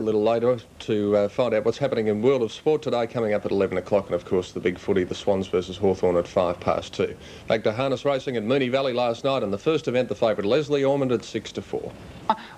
A little later to find out what's happening in World of Sport today, coming up at 11 o'clock, and of course the big footy, the Swans versus Hawthorn at 2:05. Back to harness racing at Moonee Valley last night, and the first event, the favourite Leslie Ormond at 6-4.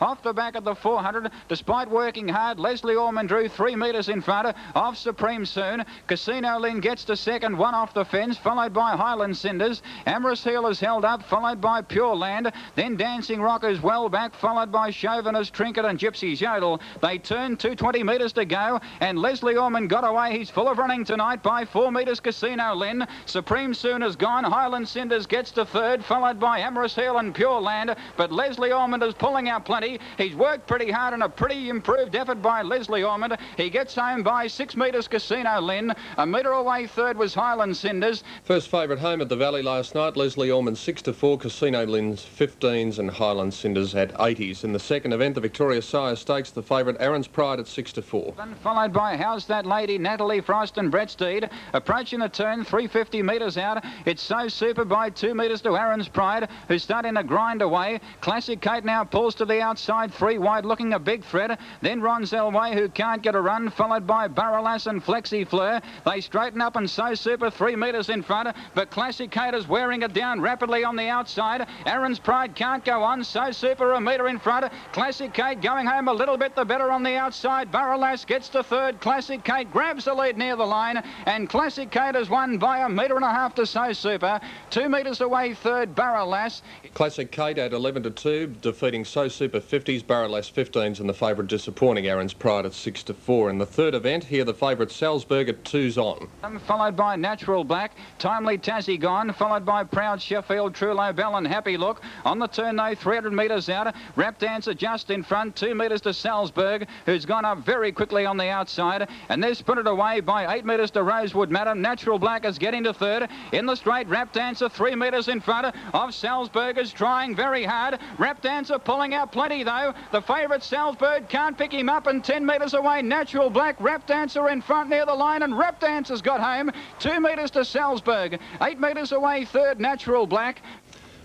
Off the back of the 400, despite working hard, Leslie Ormond drew 3 metres in front of Supreme Soon. Casino Lynn gets to second, one off the fence, followed by Highland Cinders. Amorous Heel is held up, followed by Pure Land. Then Dancing Rock is well back, followed by Chauvinist, Trinket and Gypsy's Yodel. They turn 220 metres to go, and Leslie Ormond got away. He's full of running tonight by 4 metres. Casino Lynn. Supreme Soon is gone. Highland Cinders gets to third, followed by Amorous Heel and Pure Land. But Leslie Ormond is pulling out plenty. He's worked pretty hard and a pretty improved effort by Leslie Ormond. He gets home by 6 metres. Casino Lynn. A metre away third was Highland Cinders. First favourite home at the Valley last night, Leslie Ormond 6-4, Casino Lynn's 15s and Highland Cinders at 80s. In the second event, the Victoria Sire Stakes, the favourite Aaron's Pride at 6-4. Followed by How's That Lady, Natalie Frost and Brett Steed. Approaching the turn, 350 metres out. It's So Super by 2 metres to Aaron's Pride, who's starting to grind away. Classic Kate now pulls to the outside, 3 wide, looking a big threat. Then Ron Zelway, who can't get a run, followed by Barrelas and Flexi Fleur. They straighten up, and So Super 3 metres in front, but Classic Kate is wearing it down rapidly on the outside. Aaron's Pride can't go on. So Super a metre in front. Classic Kate going home a little bit the better on the outside. Barrelas gets to third. Classic Kate grabs the lead near the line, and Classic Kate has won by 1.5 metres to So Super. 2 metres away third, Barrelas. Classic Kate at 11-2, defeating So Super 50s, Barrelas 15s, and the favourite disappointing Aaron's Pride at 6-4. In the third event, here the favourite Salzburg at 2's on. Followed by Natural Black, Timely Tassie gone, followed by Proud Sheffield, Trulo Bell and Happy Look. On the turn though, 300 metres out, Rap Dancer just in front, 2 metres to Salzburg, who's gone up very quickly on the outside, and they're sprinted away by 8 metres to Rosewood Madam. Natural Black is getting to third. In the straight, Rap Dancer 3 metres in front of Salzburg, is trying very hard. Rap Dancer pulling out plenty though. The favourite Salzburg can't pick him up, and 10 metres away, Natural Black. Rap Dancer in front near the line, and Rap Dancer's got home. 2 metres to Salzburg. 8 metres away third, Natural Black.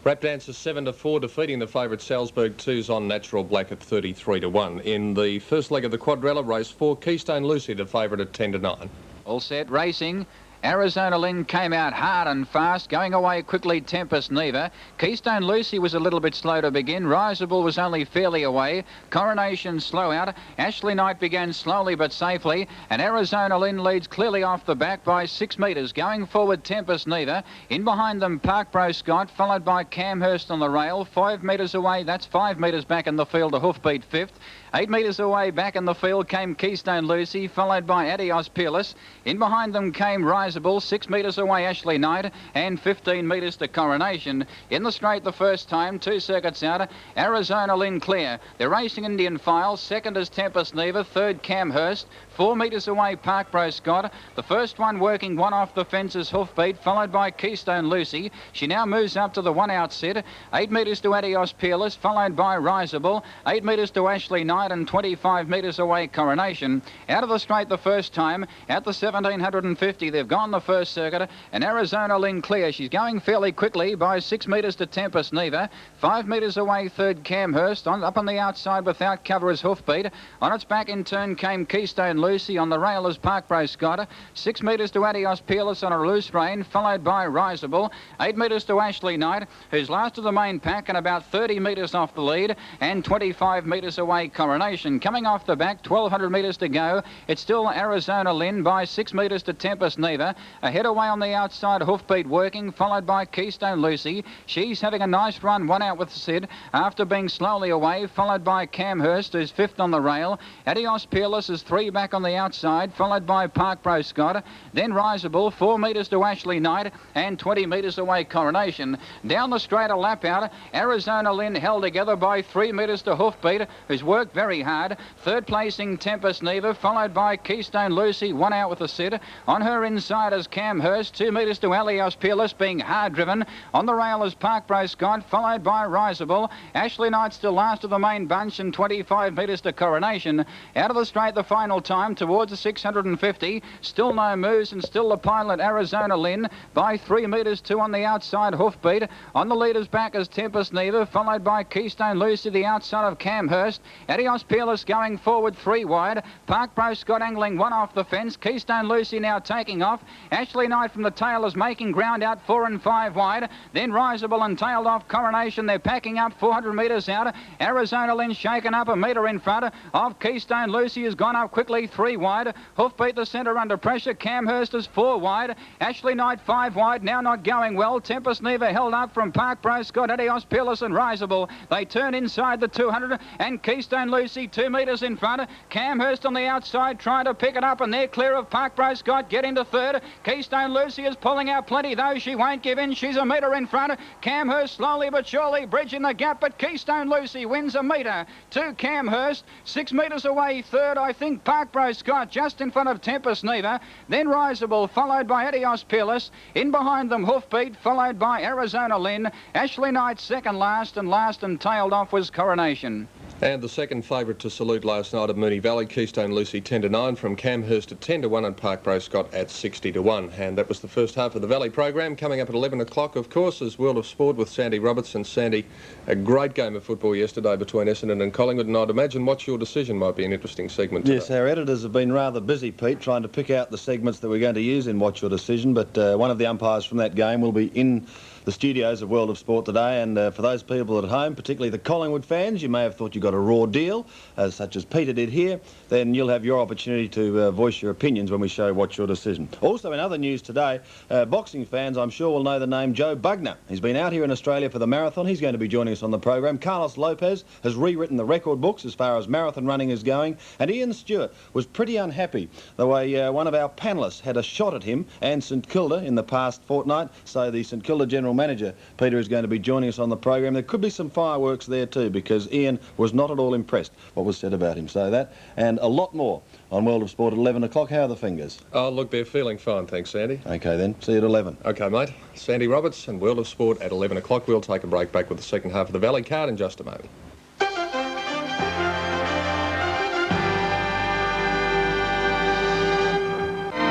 Rap Dancer 7-4, defeating the favourite Salzburg. 2's on, Natural Black at 33-1. In the first leg of the quadrella, race 4, Keystone Lucy, the favourite at 10-9. All set, racing. Arizona Lynn came out hard and fast, going away quickly, Tempest Neva. Keystone Lucy was a little bit slow to begin. Riseable was only fairly away. Coronation slow out. Ashley Knight began slowly but safely, and Arizona Lynn leads clearly off the back by 6 metres. Going forward, Tempest Neva. In behind them, Parkbro Scott, followed by Camhurst on the rail. 5 metres away, that's 5 metres back in the field to Hoofbeat fifth. 8 metres away back in the field came Keystone Lucy, followed by Adios Peerless. In behind them came Riseable, 6 metres away Ashley Knight, and 15 metres to Coronation. In the straight the first time, 2 circuits out, Arizona Lynn clear. They're racing Indian File, second is Tempest Neva, third Camhurst, 4 metres away Parkbro Scott. The first one working one off the fences, Hoofbeat, followed by Keystone Lucy. She now moves up to the 1 out set, 8 metres to Adios Peerless, followed by Riseable, 8 metres to Ashley Knight, and 25 metres away Coronation. Out of the straight the first time, at the 1750 they've gone the first circuit, and Arizona Lynn clear. She's going fairly quickly by 6 metres to Tempest Neva, 5 metres away third Camhurst, up on the outside without cover is Hoofbeat. On its back in turn came Keystone Lucy, on the rail is Parkbro Scott, 6 metres to Adios Peerless on a loose rein, followed by Riseable, 8 metres to Ashley Knight, who's last of the main pack and about 30 metres off the lead, and 25 metres away Coronation. Coming off the back, 1,200 metres to go. It's still Arizona Lynn by 6 metres to Tempest Neva. Ahead away on the outside, Hoofbeat working, followed by Keystone Lucy. She's having a nice run, 1 out with Sid, after being slowly away, followed by Camhurst, who's 5th on the rail. Adios Peerless is 3 back on the outside, followed by Parkbro Scott. Then Riseable, 4 metres to Ashley Knight, and 20 metres away Coronation. Down the straight, a lap out. Arizona Lynn held together by 3 metres to Hoofbeat, who's worked very hard. Third placing Tempest Neva, followed by Keystone Lucy, 1 out with a sit. On her inside, outside is Cam Hurst. 2 metres to Alios Peerless, being hard driven. On the rail is Park Bro Scott, followed by Riseable. Ashley Knight still last of the main bunch, and 25 metres to Coronation. Out of the straight, the final time towards the 650. Still no moves, and still the pilot Arizona Lynn by 3 metres to on the outside Hoofbeat. On the leader's back is Tempest Neva, followed by Keystone Lucy, the outside of Cam Hurst. Adios Peerless going forward 3 wide. Park Bro Scott angling 1 off the fence. Keystone Lucy now taking off. Ashley Knight from the tail is making ground out 4 and 5 wide. Then Riseable and tailed off Coronation. They're packing up 400 metres out. Arizona Lynn shaken up 1 metre in front of Keystone Lucy, has gone up quickly 3 wide. Hoofbeat the centre under pressure. Cam Hurst is 4 wide. Ashley Knight 5 wide, now not going well. Tempest Neva held up from Park Bro Scott, Adios Peerless and Riseable. They turn inside the 200 and Keystone Lucy 2 metres in front. Cam Hurst on the outside trying to pick it up, and they're clear of Park Bro Scott, getting to third. Keystone Lucy is pulling out plenty though. She won't give in. She's 1 metre in front. Cam Hurst slowly but surely bridging the gap, but Keystone Lucy wins 1 metre to Cam Hurst. 6 metres away third, I think, Park Bro Scott, just in front of Tempest Neva. Then Riseable, followed by Adios Peerless. In behind them Hoofbeat, followed by Arizona Lynn. Ashley Knight second last and tailed off was Coronation. And the second favourite to salute last night at Moonee Valley, Keystone Lucy 10-9 from Cam Hurst at 10-1 and Park Bro Scott at 60-1. And that was the first half of the Valley program. Coming up at 11 o'clock, of course, is World of Sport with Sandy Roberts. And Sandy, a great game of football yesterday between Essendon and Collingwood. And I'd imagine What's Your Decision might be an interesting segment today. Yes, our editors have been rather busy, Pete, trying to pick out the segments that we're going to use in What's Your Decision. But one of the umpires from that game will be in the studios of World of Sport today, and for those people at home, particularly the Collingwood fans, you may have thought you got a raw deal, such as Peter did here. Then you'll have your opportunity to voice your opinions when we show What's Your Decision. Also in other news today, boxing fans I'm sure will know the name Joe Bugner. He's been out here in Australia for the marathon. He's going to be joining us on the program. Carlos Lopez has rewritten the record books as far as marathon running is going, and Ian Stewart was pretty unhappy the way one of our panellists had a shot at him and St Kilda in the past fortnight. So the St Kilda General Manager, Peter, is going to be joining us on the program. There could be some fireworks there too, because Ian was not at all impressed what was said about him. So that and a lot more on World of Sport at 11 o'clock. How are the fingers? Oh, look, they're feeling fine, thanks, Sandy. OK then, see you at 11. OK, mate. Sandy Roberts and World of Sport at 11 o'clock. We'll take a break, back with the second half of the Valley card in just a moment.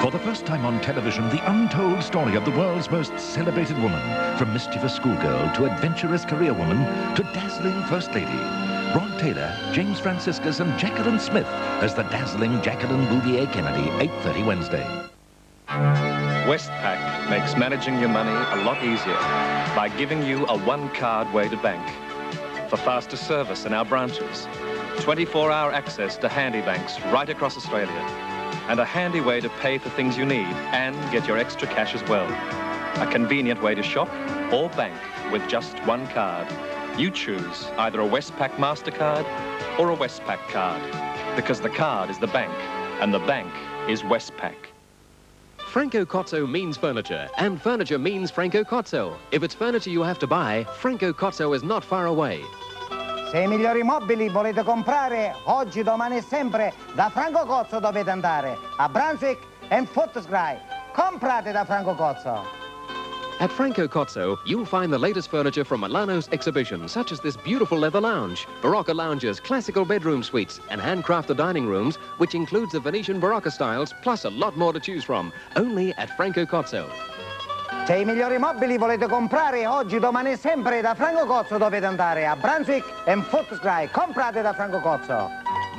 For the first time on television, the untold story of the world's most celebrated woman, from mischievous schoolgirl to adventurous career woman to dazzling First Lady. Rod Taylor, James Franciscus and Jacqueline Smith as the dazzling Jacqueline Bouvier Kennedy, 8:30 Wednesday. Westpac makes managing your money a lot easier by giving you a one-card way to bank. For faster service in our branches, 24-hour access to handy banks right across Australia, and a handy way to pay for things you need and get your extra cash as well. A convenient way to shop or bank with just one card. You choose either a Westpac MasterCard or a Westpac card, because the card is the bank and the bank is Westpac. Franco Cozzo means furniture, and furniture means Franco Cozzo. If it's furniture you have to buy, Franco Cozzo is not far away. Se i migliori mobili volete comprare, oggi, domani e sempre, da Franco Cozzo dovete andare. A Brunswick and Footscray. Comprate da Franco Cozzo. At Franco Cozzo, you'll find the latest furniture from Milano's exhibition, such as this beautiful leather lounge, Barocca lounges, classical bedroom suites, and handcrafted dining rooms, which includes the Venetian Barocca styles, plus a lot more to choose from, only at Franco Cozzo. Se i migliori mobili volete comprare, oggi, domani e sempre, da Franco Cozzo dovete andare. A Brunswick and Footscray. Comprate da Franco Cozzo.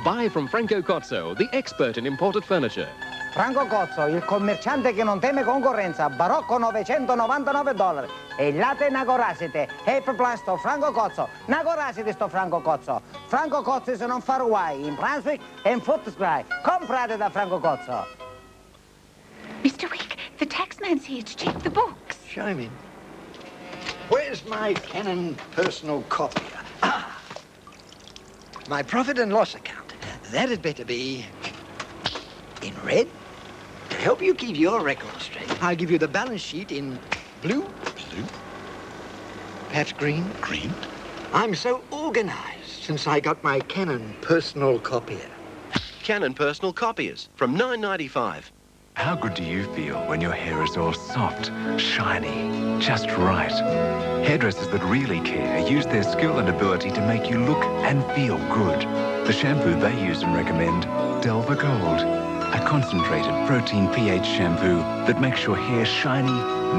Buy from Franco Cozzo, the expert in imported furniture. Franco Cozzo, il commerciante che non teme concorrenza, barocco $999. E late nagorasite, plasto, Franco Cozzo, nagorasite sto Franco Cozzo. Franco Cozzo se non far guai, in Brunswick e in Footscray. Comprate da Franco Cozzo. Mr. Wick, the taxman's here to check the books. Show him in. Where's my Canon personal copier? Ah! My profit and loss account. That had better be in red. To help you keep your record straight, I'll give you the balance sheet in blue. Blue? Perhaps green. Green? I'm so organized since I got my Canon personal copier. Canon personal copiers from $9.95. How good do you feel when your hair is all soft, shiny, just right? Hairdressers that really care use their skill and ability to make you look and feel good. The shampoo they use and recommend, Delva Gold, a concentrated protein pH shampoo that makes your hair shiny,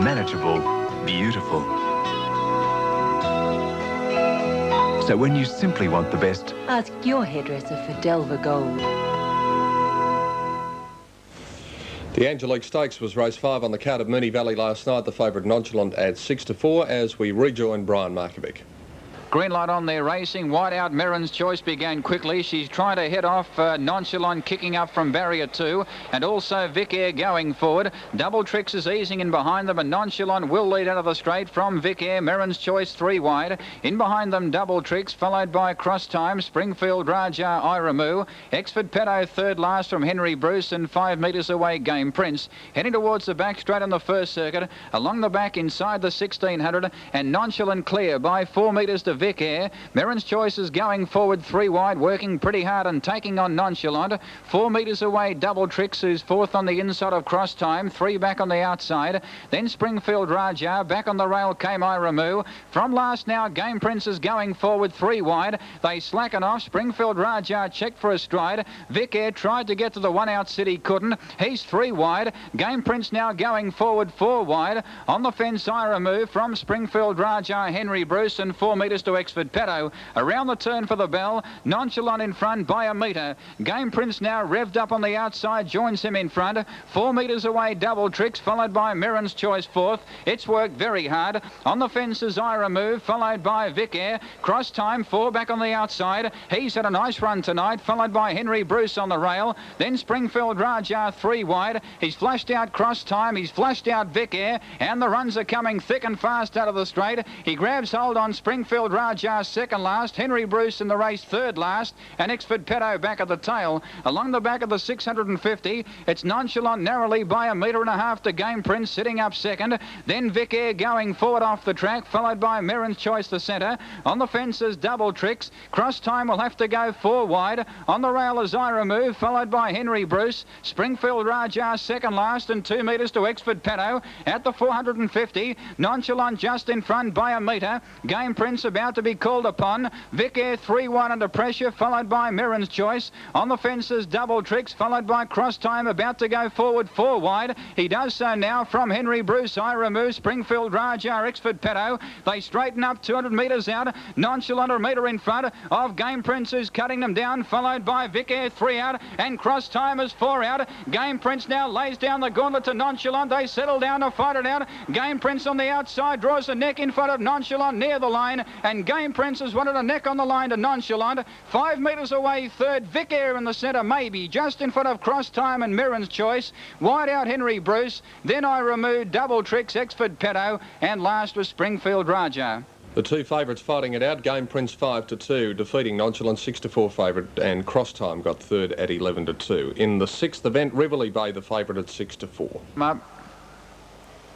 manageable, beautiful. So when you simply want the best, ask your hairdresser for Delva Gold. The Angelique Stakes was race 5 on the card of Moonee Valley last night. The favourite Nonchalant at 6-4 as we rejoin Brian Markovic. Green light on there racing. Wide out Merrin's Choice began quickly. She's trying to head off Nonchalant, kicking up from barrier 2, and also Vic Air going forward. Double Tricks is easing in behind them, and Nonchalant will lead out of the straight from Vic Air. Merrin's Choice 3 wide. In behind them Double Tricks, followed by Cross Time, Springfield Raja, Iramu, Exford Pedo third last from Henry Bruce, and 5 metres away Game Prince. Heading towards the back straight on the first circuit. Along the back inside the 1600, and Nonchalant clear by 4 metres to Vic Air. Merrin's Choice is going forward 3 wide, working pretty hard and taking on Nonchalant. 4 metres away Double Tricks, who's 4th on the inside of Cross Time, 3 back on the outside. Then Springfield Raja, back on the rail came Iramu. From last now Game Prince is going forward 3 wide. They slacken off. Springfield Raja checked for a stride. Vic Air tried to get to the one out City, couldn't. He's 3 wide. Game Prince now going forward 4 wide. On the fence Iramu from Springfield Raja, Henry Bruce, and 4 metres to Exford Pedo. Around the turn for the bell, Nonchalant in front by a metre. Game Prince now revved up on the outside, joins him in front. 4 metres away Double Tricks, followed by Merrin's Choice 4th. It's worked very hard. On the fence is Iramu, followed by Vic Air. Cross Time 4 back on the outside. He's had a nice run tonight, followed by Henry Bruce on the rail. Then Springfield Raja 3 wide. He's flashed out Cross Time, he's flashed out Vic Air, and the runs are coming thick and fast out of the straight. He grabs hold on Springfield Raja second last, Henry Bruce in the race third last, and Exford Pedo back at the tail. Along the back of the 650, it's Nonchalant narrowly by 1.5 metres to Game Prince sitting up second. Then Vic Air going forward off the track, followed by Merrin's Choice the centre. On the fence is Double Tricks. Cross Time will have to go 4 wide. On the rail is Iramu, followed by Henry Bruce. Springfield Raja second last, and 2 metres to Exford Pedo. At the 450, Nonchalant just in front by 1 metre. Game Prince about to be called upon. Vic Air 3-1 under pressure, followed by Merrin's Choice. On the fences Double Tricks, followed by Cross Time, about to go forward 4 wide. He does so now from Henry Bruce, Iramu, Springfield Raja, Exford Pedo. They straighten up 200 metres out. Nonchalant a metre in front of Game Prince, who's cutting them down, followed by Vic Air 3 out, and Cross Time is 4 out. Game Prince now lays down the gauntlet to Nonchalant. They settle down to fight it out. Game Prince on the outside draws the neck in front of Nonchalant near the line, and Game Prince has wanted a neck on the line to Nonchalant. 5 metres away third, Vic Air in the centre, maybe just in front of Cross Time and Merrin's Choice. Wide out Henry Bruce, then Iramu, Double Tricks, Exford Pedo, and last was Springfield Raja. The 2 favourites fighting it out. Game Prince 5-2, defeating Nonchalant 6-4 favourite, and Cross Time got third at 11-2. In the 6th event, Riverley Bay the favourite at 6-4.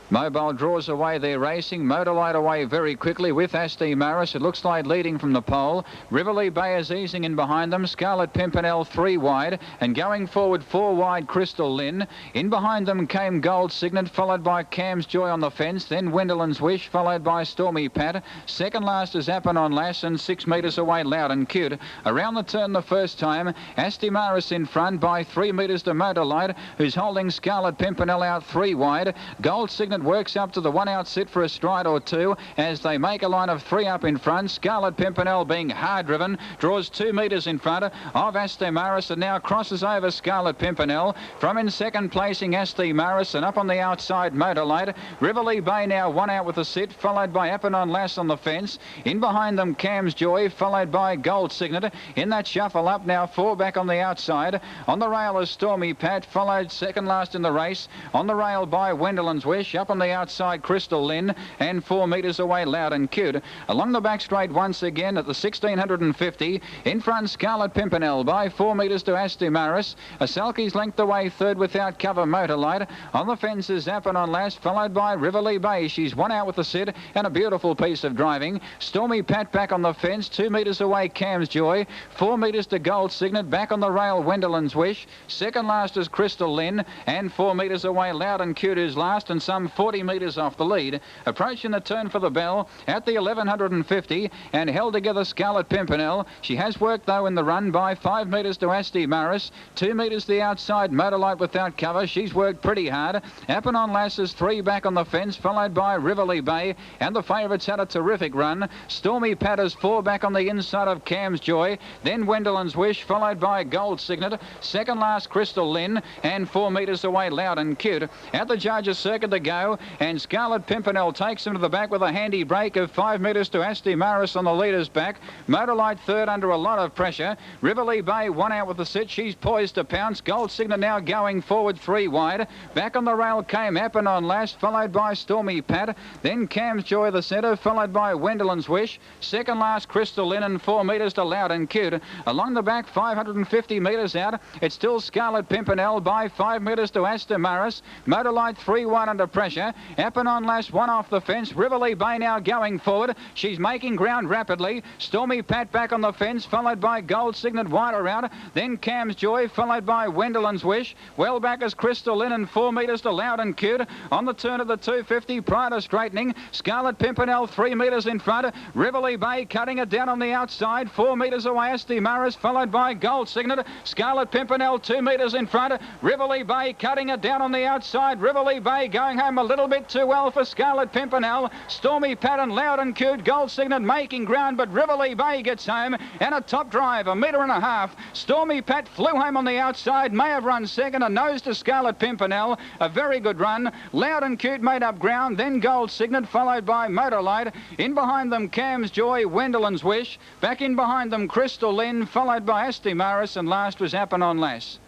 Mobile draws away their racing. Motorlight away very quickly with Asti Maris. It looks like leading from the pole. Riverley Bay is easing in behind them. Scarlet Pimpernel 3 wide, and going forward 4 wide Crystal Lynn. In behind them came Gold Signet, followed by Cam's Joy on the fence. Then Wendelin's Wish, followed by Stormy Pat. Second last is Appanon Lass, and 6 metres away Loud and Cute. Around the turn the first time, Asti Maris in front by 3 metres to Motorlight, who's holding Scarlet Pimpernel out 3 wide. Gold Signet works up to the 1 out sit for a stride or 2 as they make a line of 3 up in front. Scarlet Pimpernel, being hard driven, draws 2 metres in front of Asti Maris, and now crosses over Scarlet Pimpernel. From in second placing Asti Maris, and up on the outside Motorlight. Riverley Bay now 1 out with a sit, followed by Appanon Lass on the fence. In behind them Cam's Joy, followed by Gold Signet. In that shuffle up now 4 back on the outside. On the rail is Stormy Pat, followed second last in the race. On the rail by Wendelin's Wish. Up on the outside, Crystal Lynn, and 4 metres away, Loud and Cute. Along the back straight once again at the 1650. In front, Scarlet Pimpernel by 4 metres to Asti Maris. A Selkie's length away, third without cover, Motorlight. On the fences, Zappin on last, followed by Riverlea Bay. She's one out with the sit and a beautiful piece of driving. Stormy Pat back on the fence, 2 metres away, Cam's Joy. 4 metres to Gold Signet, back on the rail, Wendellin's Wish. Second last is Crystal Lynn, and 4 metres away, Loud and Cute is last, and some 40 metres off the lead. Approaching the turn for the bell at the 1150, and held together Scarlet Pimpernel. She has worked, though, in the run by 5 metres to Asti Maris. 2 metres the outside, Motorlight without cover. She's worked pretty hard. Appenon Lasses 3 back on the fence, followed by Riverlea Bay, and the favourites had a terrific run. Stormy Patters 4 back on the inside of Cam's Joy, then Wendellin's Wish, followed by Gold Signet. Second last, Crystal Lynn, and 4 metres away, Loud and Cute. At the judges' circuit to go, and Scarlet Pimpernel takes him to the back with a handy break of 5 metres to Asti Maris on the leader's back. Motorlight third under a lot of pressure. Riverlea Bay one out with the sit. She's poised to pounce. Gold Signet now going forward 3 wide. Back on the rail came Appenon last, followed by Stormy Pat. Then Cam's Joy the centre, followed by Wendellin's Wish. Second last, Crystal Lynn, and 4 metres to Loud and Cute. Along the back, 550 metres out, it's still Scarlet Pimpernel by 5 metres to Asti Maris. Motorlight 3 wide under pressure. Appenon last, one off the fence. Riverlea Bay now going forward. She's making ground rapidly. Stormy Pat back on the fence, followed by Gold Signet wider out. Then Cam's Joy, followed by Wendellin's Wish. Well back is Crystal Lynn, and 4 metres to Loud and Cute. On the turn of the 250, prior to straightening, Scarlet Pimpernel 3 metres in front. Riverlea Bay cutting it down on the outside. 4 metres away, Asti Maris, followed by Gold Signet. Scarlet Pimpernel 2 metres in front. Riverlea Bay cutting it down on the outside. Riverlea Bay going home a little bit too well for Scarlet Pimpernel. Stormy Pat and Loud and Cute. Gold Signet making ground, but Riverlea Bay gets home, and a top drive, 1.5 metres. Stormy Pat flew home on the outside, may have run second, a nose to Scarlet Pimpernel. A very good run. Loud and Cute made up ground, then Gold Signet, followed by Motorlight. In behind them, Cam's Joy, Wendellin's Wish. Back in behind them, Crystal Lynn, followed by Asti Maris, and last was Appenon Lass.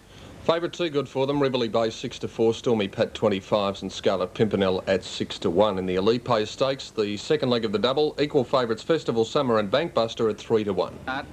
Favourite 2 good for them. Riverlea Bay 6-4, Stormy Pat 25s, and Scarlet Pimpernel at 6-1. In the Elite Pay Stakes, the second leg of the double, equal favourites Festival Summer and Bankbuster at 3-1.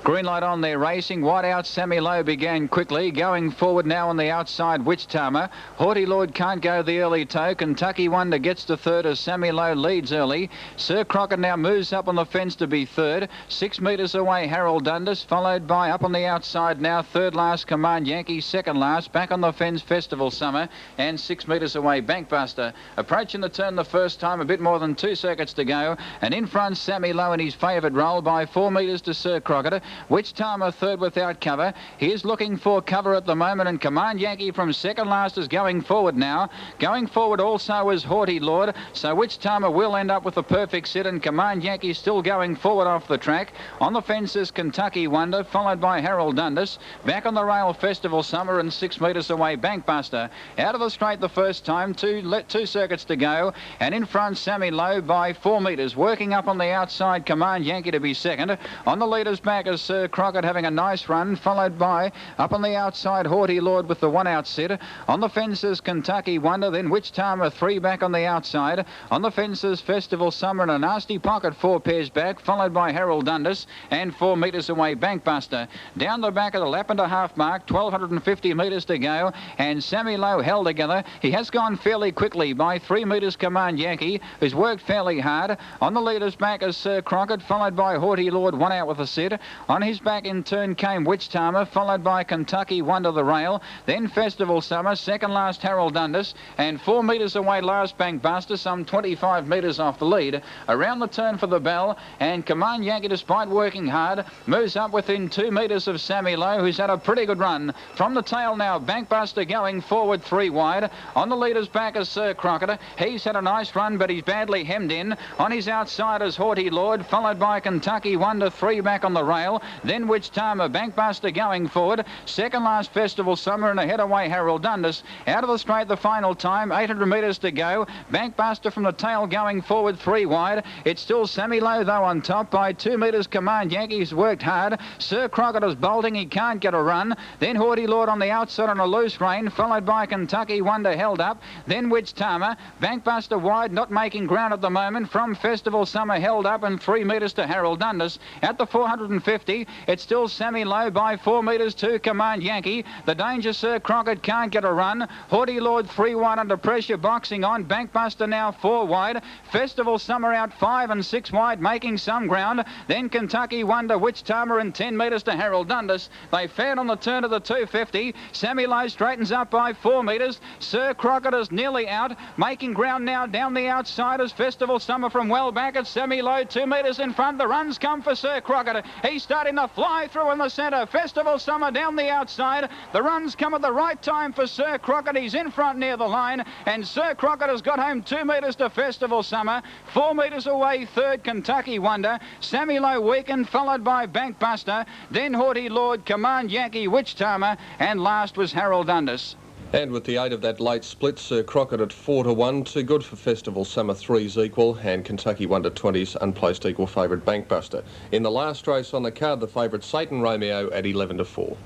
Green light on there racing. Wide out, Sammy Lowe began quickly. Going forward now on the outside, Witch Tamer. Haughty Lord can't go the early toe. Kentucky Wonder gets to third as Sammy Lowe leads early. Sir Crockett now moves up on the fence to be third. 6 metres away, Harold Dundas, followed by up on the outside now, third last, Command Yankee, second last. Back on the fence, Festival Summer, and 6 metres away, Bankbuster. Approaching the turn the first time, a bit more than 2 circuits to go. And in front, Sammy Lowe in his favourite role by 4 metres to Sir Crockett. Witch Tamer third without cover. He is looking for cover at the moment, and Command Yankee from second last is going forward now. Going forward also is Haughty Lord, so Witch Tamer will end up with a perfect sit, and Command Yankee still going forward off the track. On the fence is Kentucky Wonder, followed by Harold Dundas. Back on the rail, Festival Summer, and 6 metres away, Bankbuster. Out of the straight the first time, two circuits to go, and in front, Sammy Lowe by 4 metres. Working up on the outside, Command Yankee to be second. On the leader's back is Sir Crockett having a nice run, followed by up on the outside, Haughty Lord with the one out sit. On the fences, Kentucky Wonder, then Witch Tamer 3 back on the outside. On the fences, Festival Summer, and a nasty pocket 4 pairs back, followed by Harold Dundas, and 4 metres away, Bankbuster. Down the back of the lap and a half mark, 1,250 metres to go, and Sammy Lowe held together. He has gone fairly quickly by 3 metres, Command Yankee, who's worked fairly hard. On the leader's back is Sir Crockett, followed by Haughty Lord, one out with a sit. On his back in turn came Witch Tamer, followed by Kentucky Wonder the rail, then Festival Summer, second last Harold Dundas, and 4 metres away last Bankbuster, some 25 metres off the lead. Around the turn for the bell, and Command Yankee, despite working hard, moves up within 2 metres of Sammy Lowe, who's had a pretty good run. From the tail now, Bankbuster going forward 3 wide. On the leader's back is Sir Crockett. He's had a nice run, but he's badly hemmed in. On his outside is Haughty Lord, followed by Kentucky Wonder 3 back on the rail. well. Then Witch Tamer, Bankbuster going forward. Second last Festival Summer and ahead away Harold Dundas. Out of the straight the final time, 800 metres to go. Bankbuster from the tail going forward 3 wide. It's still Sammy Low though on top by 2 metres. Command Yankees worked hard. Sir Crocketer's bolting, he can't get a run. Then Haughty Lord on the outside on a loose rein, followed by Kentucky Wonder held up. Then Witch Tamer, Bankbuster wide, not making ground at the moment. From Festival Summer held up and 3 metres to Harold Dundas. At the 450, it's still Sammy Low by 4 metres to Command Yankee. The danger Sir Crockett can't get a run. Haughty Lord 3 wide under pressure, boxing on. Bankbuster now 4 wide. Festival Summer out 5 and 6 wide, making some ground. Then Kentucky Wonder, Witch Tamer and 10 metres to Harold Dundas. They fared on the turn of the 250. Sammy Low straightens up by 4 metres. Sir Crockett is nearly out, making ground now down the outside as Festival Summer from well back at Sammy Low, 2 metres in front. The runs come for Sir Crockett. He's starting to fly through in the centre. Festival Summer down the outside. The runs come at the right time for Sir Crockett. He's in front near the line, and Sir Crockett has got home 2 metres to Festival Summer. 4 metres away, third Kentucky Wonder. Sammy Low weakened, followed by Bankbuster. Then Haughty Lord, Command Yankee, Witch Tamer, and last was Harold Dundas. And with the 8 of that late split, Sir Crockett at 4-1, too good for Festival Summer 3's equal, and Kentucky Wonder 20's unplaced equal favourite Bankbuster. In the last race on the card, the favourite Satan Romeo at 11-4.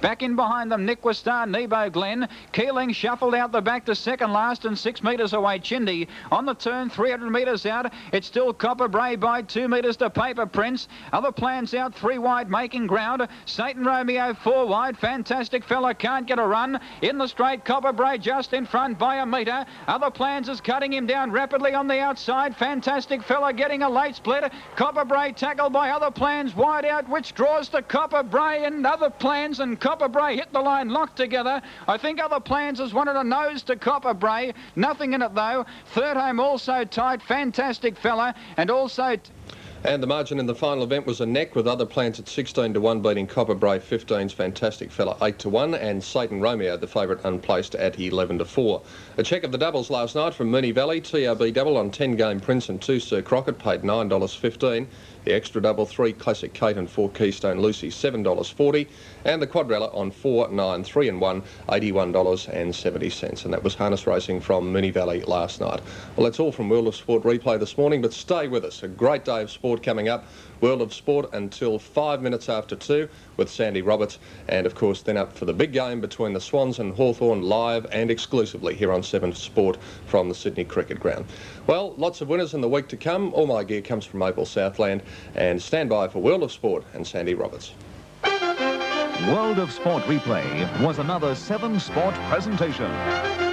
Back in behind them, Nick was star, Nebo Glen. Keeling shuffled out the back to second last and 6 metres away, Chindy. On the turn, 300 metres out. It's still Copper Bray by 2 metres to Paper Prince. Other plans out, 3 wide, making ground. Satan Romeo, 4 wide. Fantastic Fella can't get a run. In the straight, Copper Bray just in front by a metre. Other plans is cutting him down rapidly on the outside. Fantastic Fella getting a late split. Copper Bray tackled by Other Plans wide out, which draws to Copper Bray and Other Plans, and Copper Bray hit the line locked together. I think Other Plans has wanted a nose to Copper Bray. Nothing in it though. Third home also tight. Fantastic Fella, and also... And the margin in the final event was a neck, with Other Plans at 16-1 beating Copper Bray 15's Fantastic Fella 8-1, and Satan Romeo, the favourite, unplaced at 11-4. A check of the doubles last night from Moonee Valley. TRB double on 10 Game Prince and 2 Sir Crockett paid $9.15. The extra double 3 Classic Kate and 4 Keystone Lucy $7.40, and the quadrella on 4, 9, 3 and 1 $81.70. And that was harness racing from Moonee Valley last night. Well, that's all from World of Sport Replay this morning, but stay with us. A great day of sport coming up. World of Sport until 5 minutes after 2 with Sandy Roberts, and of course then up for the big game between the Swans and Hawthorn, live and exclusively here on 7 Sport from the Sydney Cricket Ground. Well, lots of winners in the week to come. All my gear comes from Opal Southland, and stand by for World of Sport and Sandy Roberts. World of Sport Replay was another 7 Sport presentation.